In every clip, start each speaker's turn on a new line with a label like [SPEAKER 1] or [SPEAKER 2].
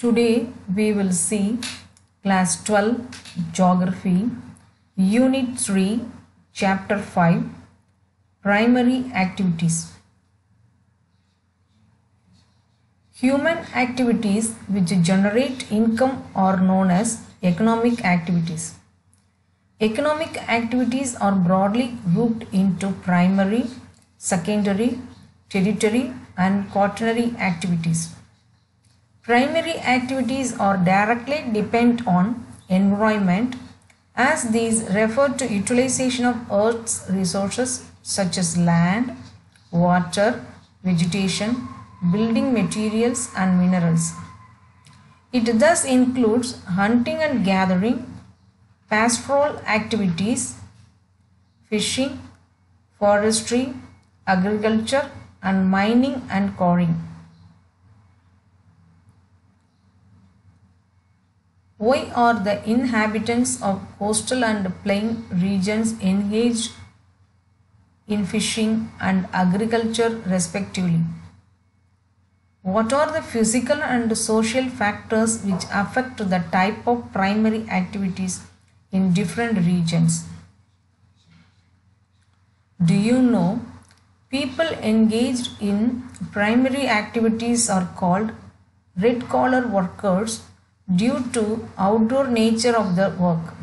[SPEAKER 1] Today we will see Class 12 Geography, Unit 3, Chapter 5, Primary Activities. Human activities which generate income are known as economic activities. Economic activities are broadly grouped into primary, secondary, tertiary, and quaternary activities. Primary activities are directly dependent on environment, as these refer to utilization of Earth's resources such as land, water, vegetation, building materials and minerals. It thus includes hunting and gathering, pastoral activities, fishing, forestry, agriculture, and mining and quarrying. Why are the inhabitants of coastal and plain regions engaged in fishing and agriculture respectively? What are the physical and social factors which affect the type of primary activities in different regions? Do you know people engaged in primary activities are called red collar workers due to outdoor nature of the work?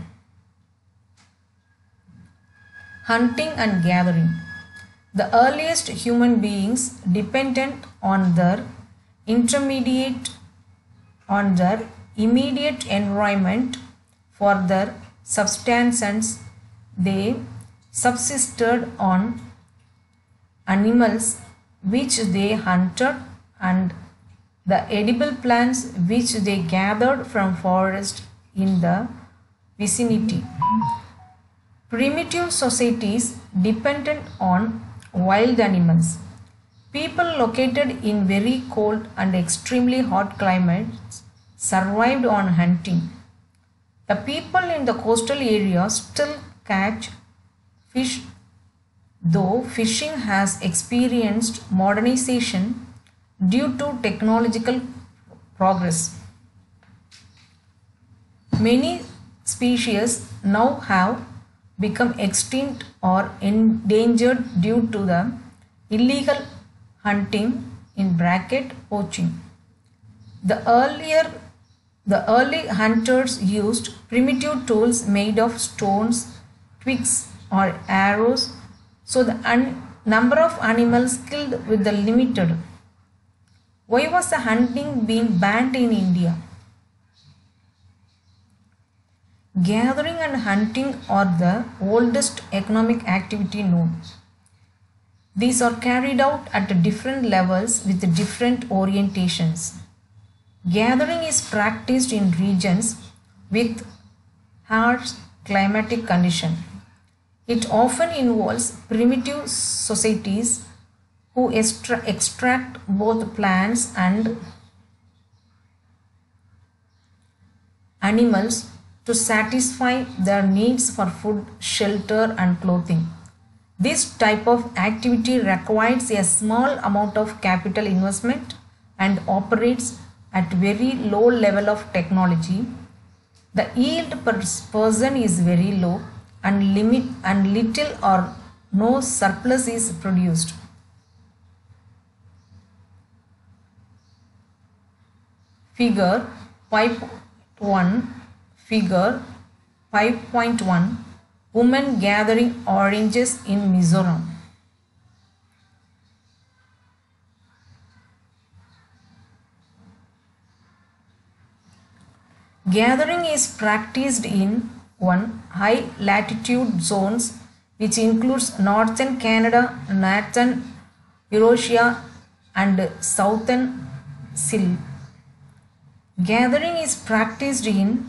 [SPEAKER 1] Hunting and gathering. The earliest human beings dependent on their immediate environment for their subsistence. They subsisted on animals which they hunted and the edible plants which they gathered from forest in the vicinity. Primitive societies depended on wild animals. People located in very cold and extremely hot climates survived on hunting. The people in the coastal areas still catch fish, though fishing has experienced modernization due to technological progress. Many species now have become extinct or endangered due to the illegal hunting (poaching). The early hunters used primitive tools made of stones, twigs or arrows, so the number of animals killed was limited. Why was the hunting being banned in India? Gathering and hunting are the oldest economic activity known. These are carried out at different levels with different orientations. Gathering is practiced in regions with harsh climatic conditions. It often involves primitive societies who extract both plants and animals to satisfy their needs for food, shelter, and clothing. This type of activity requires a small amount of capital investment and operates at very low level of technology. The yield per person is very low and little or no surplus is produced. Figure 5.1 Women gathering oranges in Mizoram. Gathering is practiced in high latitude zones which includes northern Canada, northern Eurasia and southern Chile. Gathering is practiced in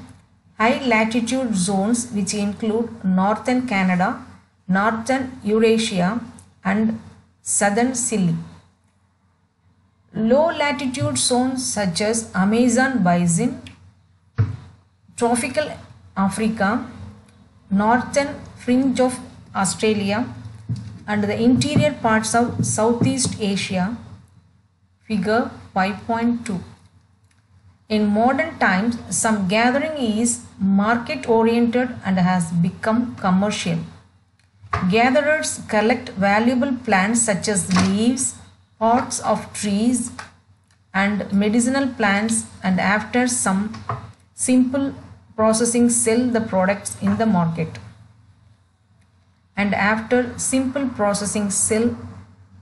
[SPEAKER 1] high latitude zones which include northern Canada, northern Eurasia and southern Chile. Low latitude zones such as Amazon basin, tropical Africa, northern fringe of Australia and the interior parts of Southeast Asia. Figure 5.2. In modern times, some gathering is market oriented and has become commercial. Gatherers collect valuable plants such as leaves, pods of trees, and medicinal plants, and after some simple processing sell the products in the market. And after simple processing sell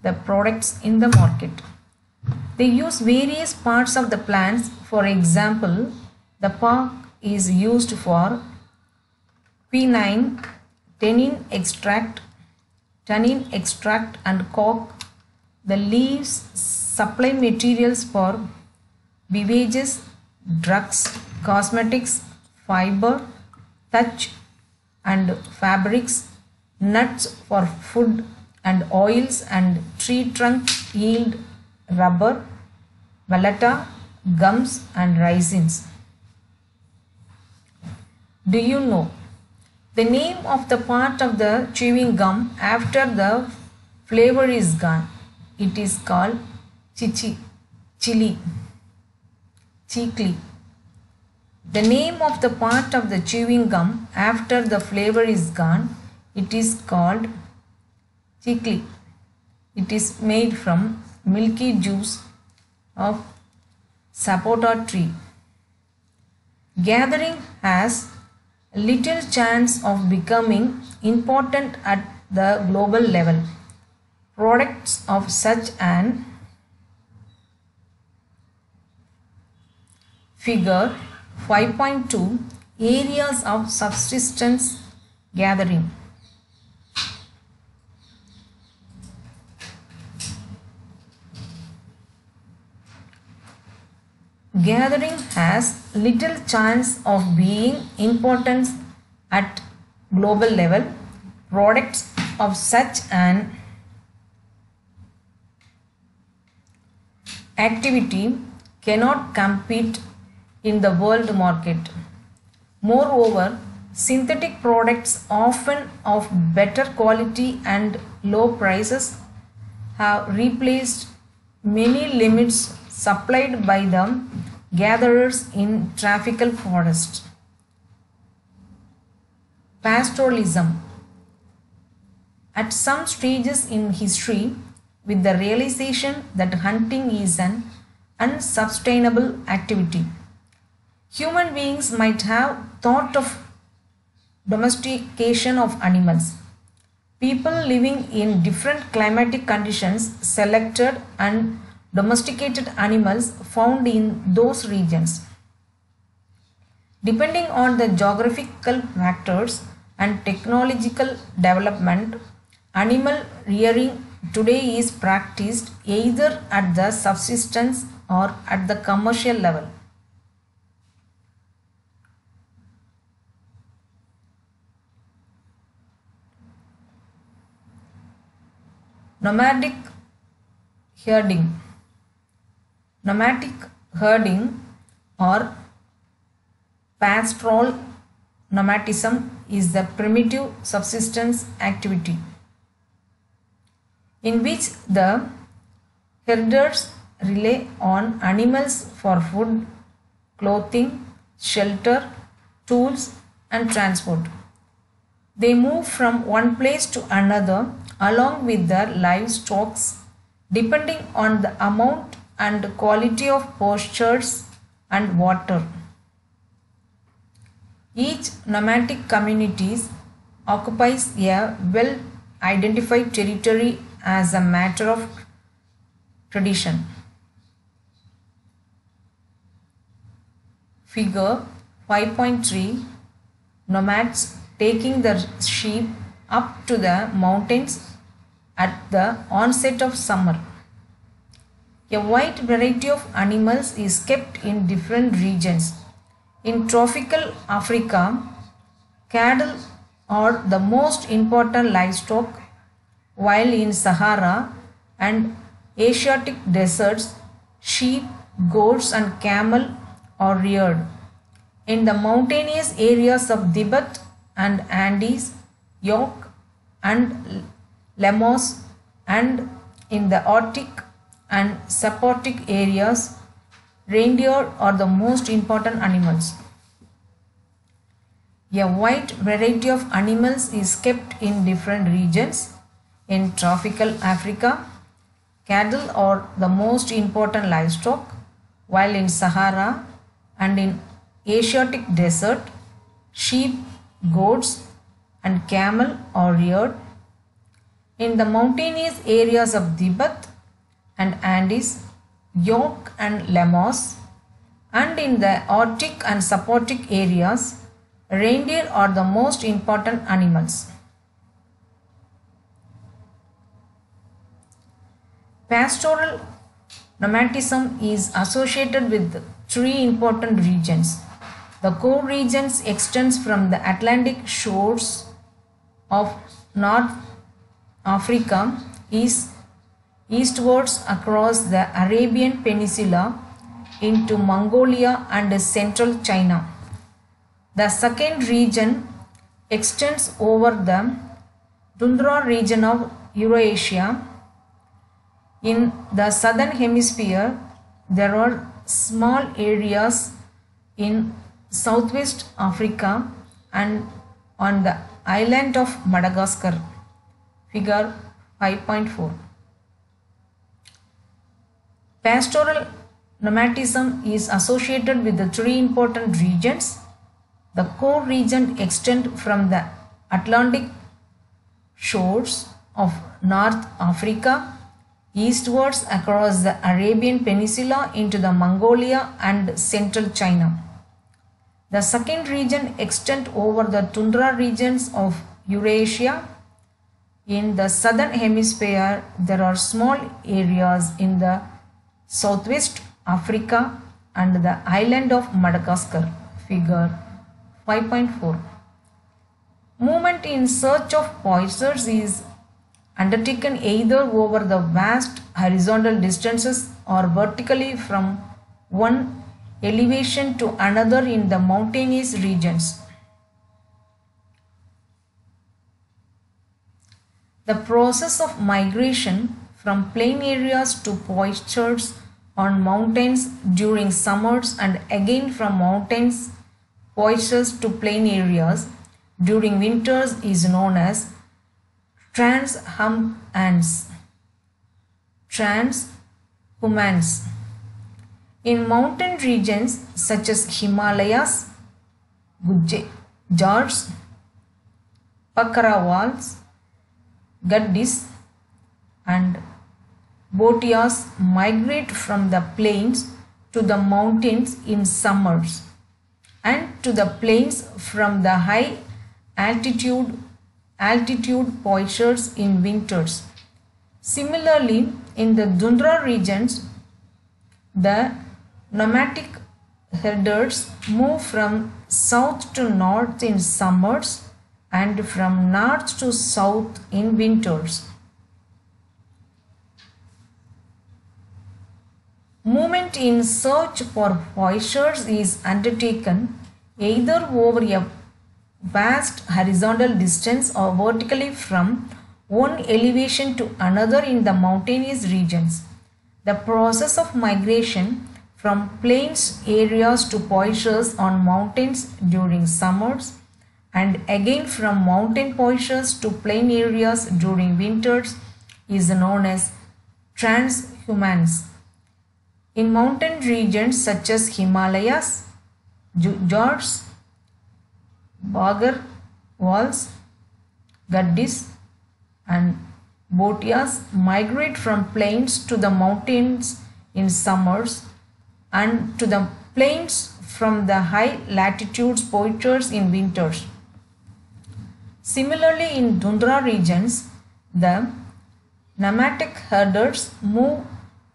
[SPEAKER 1] the products in the market. They use various parts of the plants. For example, the bark is used for quinine, tannin extract and cork. The leaves supply materials for beverages, drugs, cosmetics, fiber, touch and fabrics, nuts for food and oils, and tree trunk yield rubber, vallata, gums and resins. Do you know the name of the part of the chewing gum after the flavor is gone? It is called chicle. The name of the part of the chewing gum after the flavor is gone, it is called chicle. It is made from milky juice of sapota tree. Gathering has little chance of becoming important at the global level. Products of such an figure 5.2 areas of subsistence gathering. Gathering has little chance of being important at global level. Products of such an activity cannot compete in the world market. Moreover, synthetic products, often of better quality and low prices, have replaced many limits supplied by the gatherers in tropical forests. Pastoralism. At some stages in history, with the realization that hunting is an unsustainable activity, human beings might have thought of domestication of animals. People living in different climatic conditions selected and domesticated animals found in those regions. Depending on the geographical factors and technological development, animal rearing today is practiced either at the subsistence or at the commercial level. Nomadic herding. Nomadic herding or pastoral nomadism is the primitive subsistence activity in which the herders rely on animals for food, clothing, shelter, tools and transport. They move from one place to another along with their livestock depending on the amount and quality of pastures and water. Each nomadic community occupies a well identified territory as a matter of tradition. Figure 5.3 Nomads taking their sheep up to the mountains at the onset of summer. A wide variety of animals is kept in different regions. In tropical Africa, cattle are the most important livestock, while in Sahara and Asiatic deserts, sheep, goats and camel are reared. In the mountainous areas of Tibet and Andes, yoke and lemurs, and in the Arctic and subarctic areas, Reindeer are the most important animals. A wide variety of animals is kept in different regions. In tropical Africa, cattle are the most important livestock, while in Sahara and in Asiatic desert, sheep, goats, and camel are reared. In the mountainous areas of Tibet and Andes, yak and llamas, and in the Arctic and subarctic areas, reindeer are the most important animals. Pastoral nomadism is associated with three important regions. The core regions extends from the Atlantic shores of North Africa eastwards across the Arabian Peninsula into Mongolia and central China. The second region extends over the tundra region of Eurasia. In the southern hemisphere, there are small areas in southwest Africa and on the island of Madagascar. Figure 5.4. Pastoral nomadism is associated with the three important regions. The core region extends from the Atlantic shores of North Africa eastwards across the Arabian Peninsula into the Mongolia and central China. The second region extends over the tundra regions of Eurasia. In the southern hemisphere, there are small areas in the southwest Africa and the island of Madagascar. Figure 5.4. Movement in search of poachers is undertaken either over the vast horizontal distances or vertically from one elevation to another in the mountainous regions. The process of migration from plain areas to pastures on mountains during summers and again from mountains pastures to plain areas during winters is known as transhumance. In mountain regions such as Himalayas, Gujarats, Pakrawals, Gaddis and Bhotias migrate from the plains to the mountains in summers and to the plains from the high altitude pastures in winters. Similarly, in the tundra regions, the nomadic herders move from south to north in summers and from north to south in winters. Movement in search for pastures is undertaken either over a vast horizontal distance or vertically from one elevation to another in the mountainous regions. The process of migration from plains areas to pastures on mountains during summers and again from mountain pastures to plain areas during winters is known as transhumance. In mountain regions such as Himalayas, Gujarats, Pakrawals, Gaddis and Bhotias migrate from plains to the mountains in summers and to the plains from the high latitudes pastures in winters. Similarly, in tundra regions, the nomadic herders move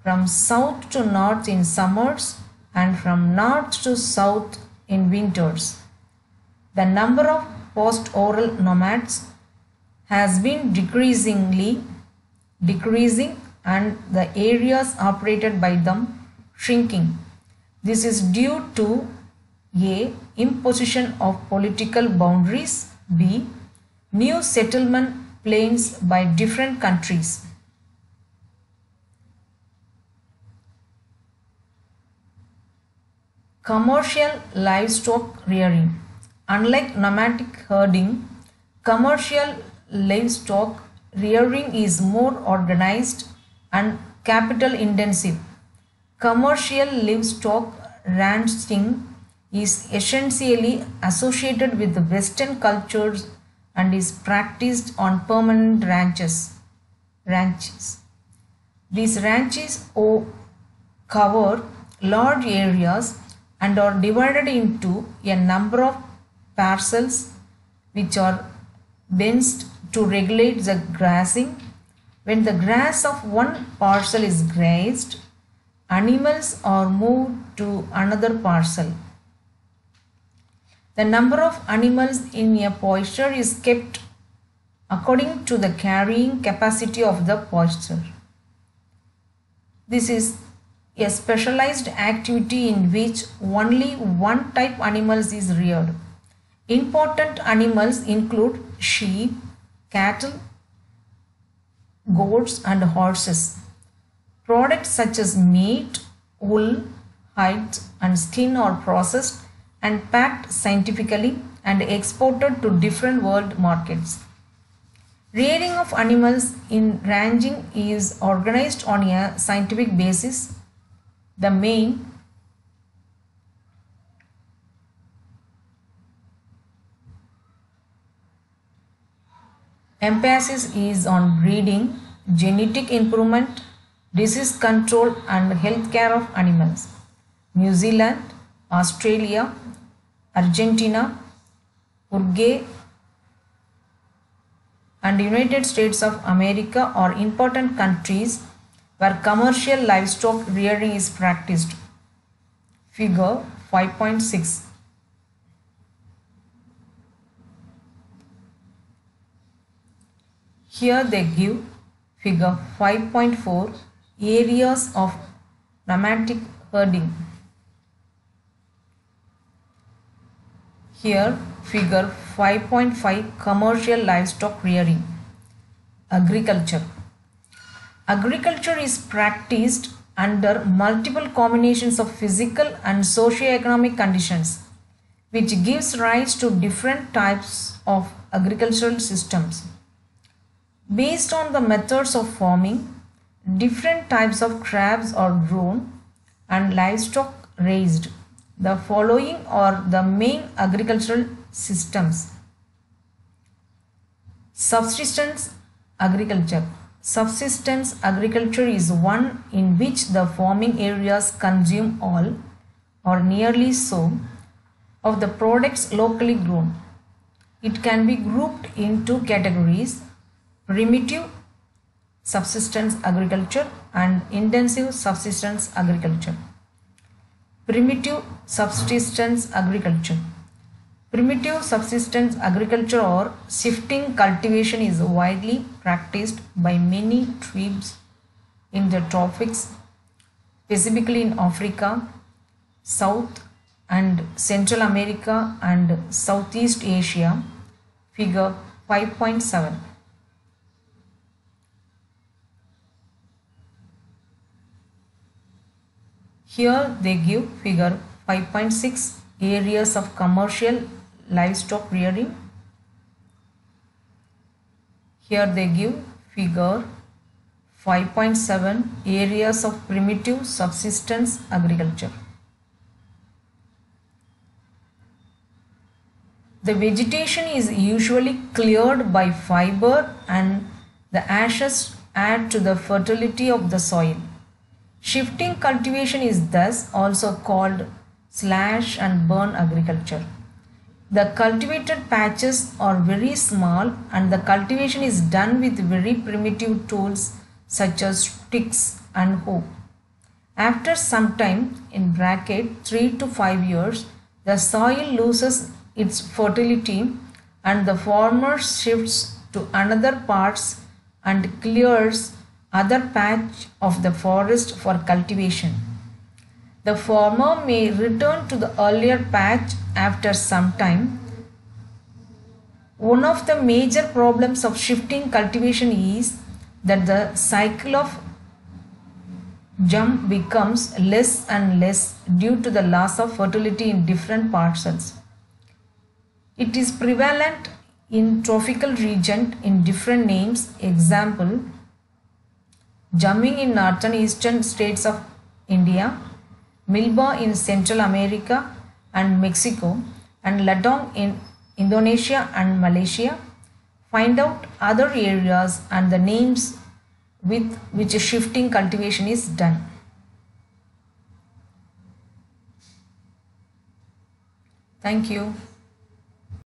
[SPEAKER 1] from south to north in summers and from north to south in winters. The number of pastoral nomads has been decreasing and the areas operated by them shrinking. This is due to A. Imposition of political boundaries, B. New settlement plans by different countries. Commercial livestock rearing. Unlike nomadic herding, commercial livestock rearing is more organized and capital intensive. Commercial livestock ranching is essentially associated with Western cultures and is practiced on permanent ranches. These ranches cover large areas and are divided into a number of parcels which are fenced to regulate the grazing. When the grass of one parcel is grazed, animals are moved to another parcel. The number of animals in a pasture is kept according to the carrying capacity of the pasture. This is a specialized activity in which only one type animals is reared. Important animals include sheep, cattle, goats and horses. Products such as meat, wool, hides and skin are processed and packed scientifically and exported to different world markets. Rearing of animals in ranching is organized on a scientific basis. The main emphasis is on breeding, genetic improvement, disease control and health care of animals. New Zealand, Australia, Argentina, Uruguay and United States of America are important countries where commercial livestock rearing is practiced. Figure 5.6. Here they give figure 5.4 areas of nomadic herding. Here figure 5.5 commercial livestock rearing. Agriculture. Agriculture is practiced under multiple combinations of physical and socio-economic conditions, which gives rise to different types of agricultural systems. Based on the methods of farming, different types of crops are grown and livestock raised. The following are the main agricultural systems. Subsistence agriculture. Subsistence agriculture is one in which the farming areas consume all or nearly so of the products locally grown. It can be grouped into categories: primitive subsistence agriculture and intensive subsistence agriculture. Primitive subsistence agriculture. Primitive subsistence agriculture or shifting cultivation is widely practiced by many tribes in the tropics, specifically in Africa, South and Central America and Southeast Asia. Figure 5.7. Here they give figure 5.6 areas of commercial livestock rearing. Here they give figure 5.7 areas of primitive subsistence agriculture. The vegetation is usually cleared by fiber and the ashes add to the fertility of the soil. Shifting cultivation is thus also called slash and burn agriculture. The cultivated patches are very small and the cultivation is done with very primitive tools such as sticks and hoe. After some time, in bracket 3 to 5 years, the soil loses its fertility and the farmer shifts to another parts and clears other patch of the forest for cultivation. The farmer may return to the earlier patch after some time. One of the major problems of shifting cultivation is that the cycle of jump becomes less and less due to the loss of fertility in different parcels. It is prevalent in tropical region in different names. Example, jumping in northern eastern states of India, milba in Central America and Mexico, and ladong in Indonesia and Malaysia. Find out other areas and the names with which a shifting cultivation is done. Thank you.